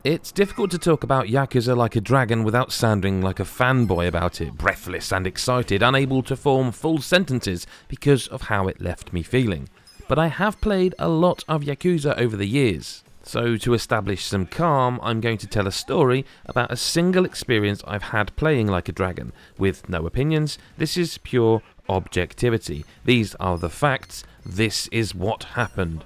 It's difficult to talk about Yakuza Like a Dragon without sounding like a fanboy about it, breathless and excited, unable to form full sentences because of how it left me feeling. But I have played a lot of Yakuza over the years. So to establish some calm, I'm going to tell a story about a single experience I've had playing Like a Dragon. With no opinions, this is pure objectivity. These are the facts, this is what happened.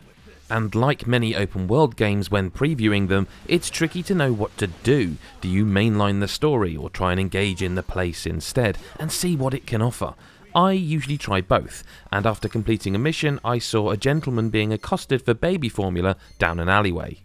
And like many open world games, when previewing them, it's tricky to know what to do. Do you mainline the story or try and engage in the place instead and see what it can offer? I usually try both, and after completing a mission, I saw a gentleman being accosted for baby formula down an alleyway.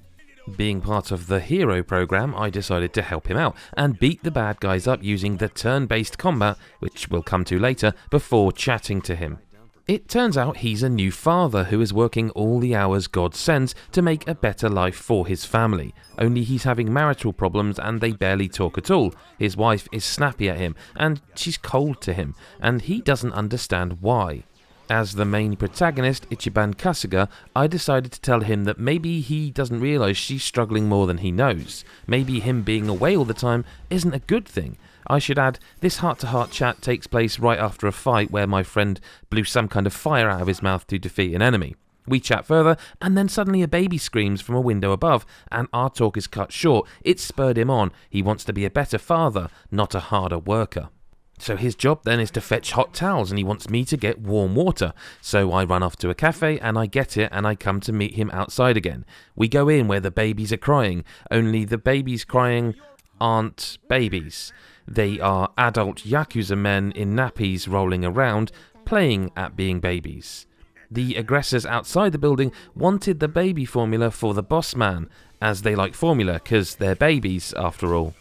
Being part of the hero program, I decided to help him out and beat the bad guys up using the turn-based combat, which we'll come to later, before chatting to him. It turns out he's a new father who is working all the hours God sends to make a better life for his family. Only he's having marital problems and they barely talk at all. His wife is snappy at him and she's cold to him, and he doesn't understand why. As the main protagonist, Ichiban Kasuga, I decided to tell him that maybe he doesn't realise she's struggling more than he knows. Maybe him being away all the time isn't a good thing. I should add, this heart-to-heart chat takes place right after a fight where my friend blew some kind of fire out of his mouth to defeat an enemy. We chat further, and then suddenly a baby screams from a window above, and our talk is cut short. It spurred him on. He wants to be a better father, not a harder worker. So his job then is to fetch hot towels, and he wants me to get warm water. So I run off to a cafe and I get it, and I come to meet him outside again. We go in where the babies are crying, only the babies crying aren't babies. They are adult Yakuza men in nappies rolling around, playing at being babies. The aggressors outside the building wanted the baby formula for the boss man, as they like formula, 'cause they're babies after all.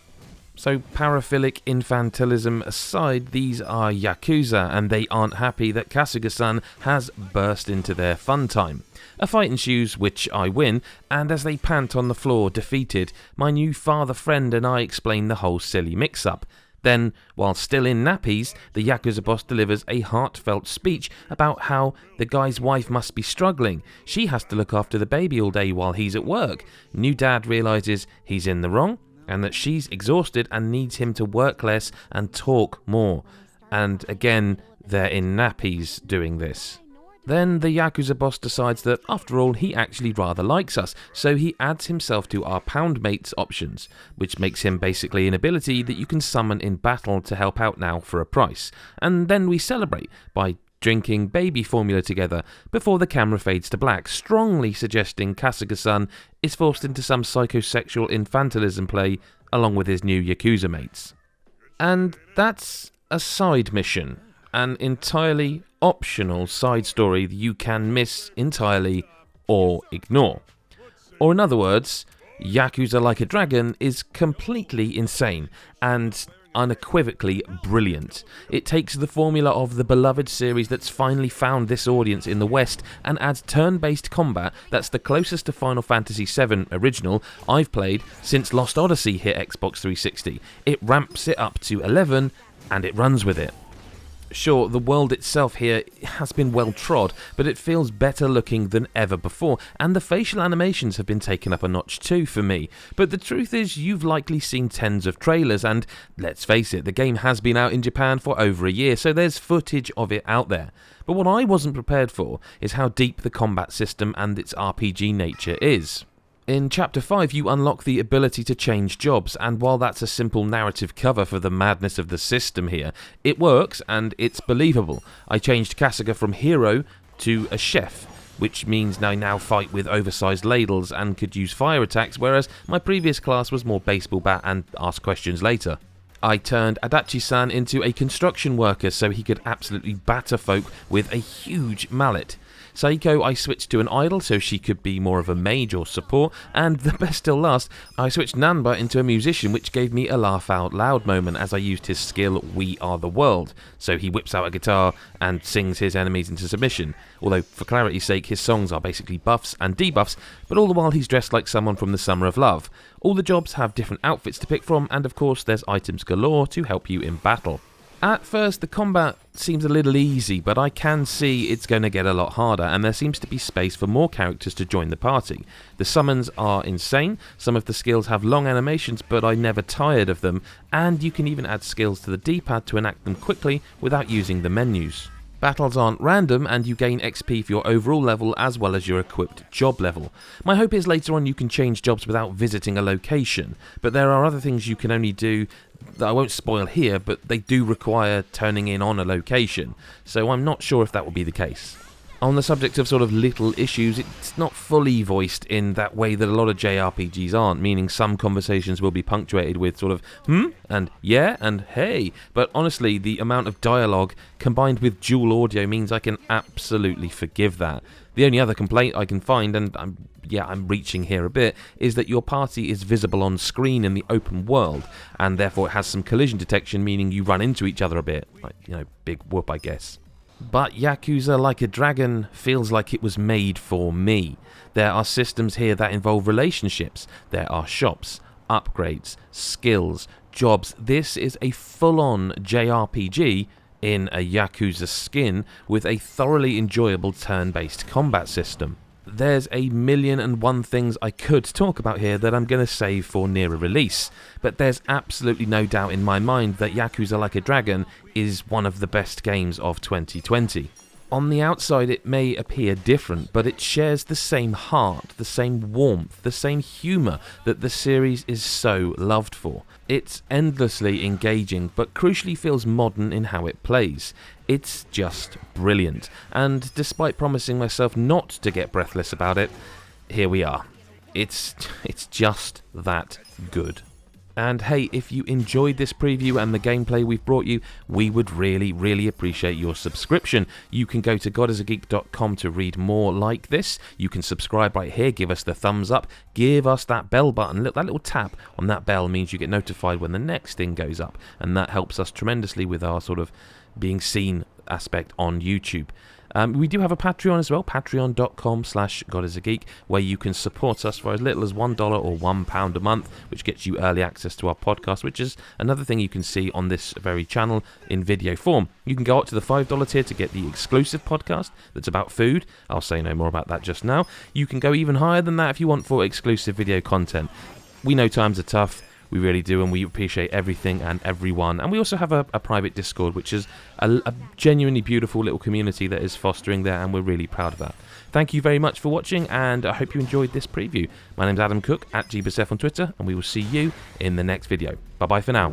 So paraphilic infantilism aside, these are Yakuza, and they aren't happy that Kasuga-san has burst into their fun time. A fight ensues, which I win, and as they pant on the floor defeated, my new father friend and I explain the whole silly mix-up. Then, while still in nappies, the Yakuza boss delivers a heartfelt speech about how the guy's wife must be struggling. She has to look after the baby all day while he's at work. New dad realises he's in the wrong, and that she's exhausted and needs him to work less and talk more. And again, they're in nappies doing this. Then the Yakuza boss decides that, after all, he actually rather likes us, so he adds himself to our pound mates options, which makes him basically an ability that you can summon in battle to help out now for a price. And then we celebrate by drinking baby formula together before the camera fades to black, strongly suggesting Kasuga-san is forced into some psychosexual infantilism play along with his new Yakuza mates. And that's a side mission, an entirely optional side story that you can miss entirely or ignore. Or in other words, Yakuza Like a Dragon is completely insane and unequivocally brilliant. It takes the formula of the beloved series that's finally found this audience in the West and adds turn-based combat that's the closest to Final Fantasy VII Original I've played since Lost Odyssey hit Xbox 360. It ramps it up to 11 and it runs with it. Sure, the world itself here has been well trod, but it feels better looking than ever before, and the facial animations have been taken up a notch too for me. But the truth is, you've likely seen tens of trailers, and let's face it, the game has been out in Japan for over a year, so there's footage of it out there. But what I wasn't prepared for is how deep the combat system and its RPG nature is. In Chapter 5, you unlock the ability to change jobs, and while that's a simple narrative cover for the madness of the system here, it works and it's believable. I changed Kasuga from hero to a chef, which means I now fight with oversized ladles and could use fire attacks, whereas my previous class was more baseball bat and ask questions later. I turned Adachi-san into a construction worker so he could absolutely batter folk with a huge mallet. Seiko I switched to an idol so she could be more of a mage or support, and the best still last, I switched Nanba into a musician, which gave me a laugh out loud moment as I used his skill We Are the World, so he whips out a guitar and sings his enemies into submission, although for clarity's sake his songs are basically buffs and debuffs, but all the while he's dressed like someone from the Summer of Love. All the jobs have different outfits to pick from, and of course there's items galore to help you in battle. At first, the combat seems a little easy, but I can see it's going to get a lot harder, and there seems to be space for more characters to join the party. The summons are insane, some of the skills have long animations, but I never tired of them, and you can even add skills to the D-pad to enact them quickly without using the menus. Battles aren't random, and you gain XP for your overall level as well as your equipped job level. My hope is later on you can change jobs without visiting a location, but there are other things you can only do that I won't spoil here, but they do require turning in on a location, so I'm not sure if that will be the case. On the subject of sort of little issues, it's not fully voiced in that way that a lot of JRPGs aren't, meaning some conversations will be punctuated with sort of and yeah and hey, but honestly the amount of dialogue combined with dual audio means I can absolutely forgive that. The only other complaint I can find, and I'm reaching here a bit, is that your party is visible on screen in the open world, and therefore it has some collision detection, meaning you run into each other a bit. Like, big whoop, I guess. But Yakuza Like a Dragon feels like it was made for me. There are systems here that involve relationships, there are shops, upgrades, skills, jobs. This is a full-on JRPG in a Yakuza skin with a thoroughly enjoyable turn-based combat system. There's 1,000,001 things I could talk about here that I'm going to save for nearer release, but there's absolutely no doubt in my mind that Yakuza Like a Dragon is one of the best games of 2020. On the outside it may appear different, but it shares the same heart, the same warmth, the same humour that the series is so loved for. It's endlessly engaging, but crucially feels modern in how it plays. It's just brilliant, and despite promising myself not to get breathless about it, here we are. It's just that good. And hey, if you enjoyed this preview and the gameplay we've brought you, we would really appreciate your subscription. You can go to godisageek.com to read more like this. You can subscribe right here, give us the thumbs up, give us that bell button. That little tap on that bell means you get notified when the next thing goes up, and that helps us tremendously with our sort of being seen aspect on YouTube. We do have a Patreon as well, patreon.com/godisageek, where you can support us for as little as $1 or £1 a month, which gets you early access to our podcast, which is another thing you can see on this very channel in video form. You can go up to the $5 tier to get the exclusive podcast that's about food. I'll say no more about that just now. You can go even higher than that if you want for exclusive video content. We know times are tough. We really do, and we appreciate everything and everyone. And we also have a private Discord, which is a genuinely beautiful little community that is fostering there, and we're really proud of that. Thank you very much for watching, and I hope you enjoyed this preview. My name's Adam Cook, @GBSF on Twitter, and we will see you in the next video. Bye-bye for now.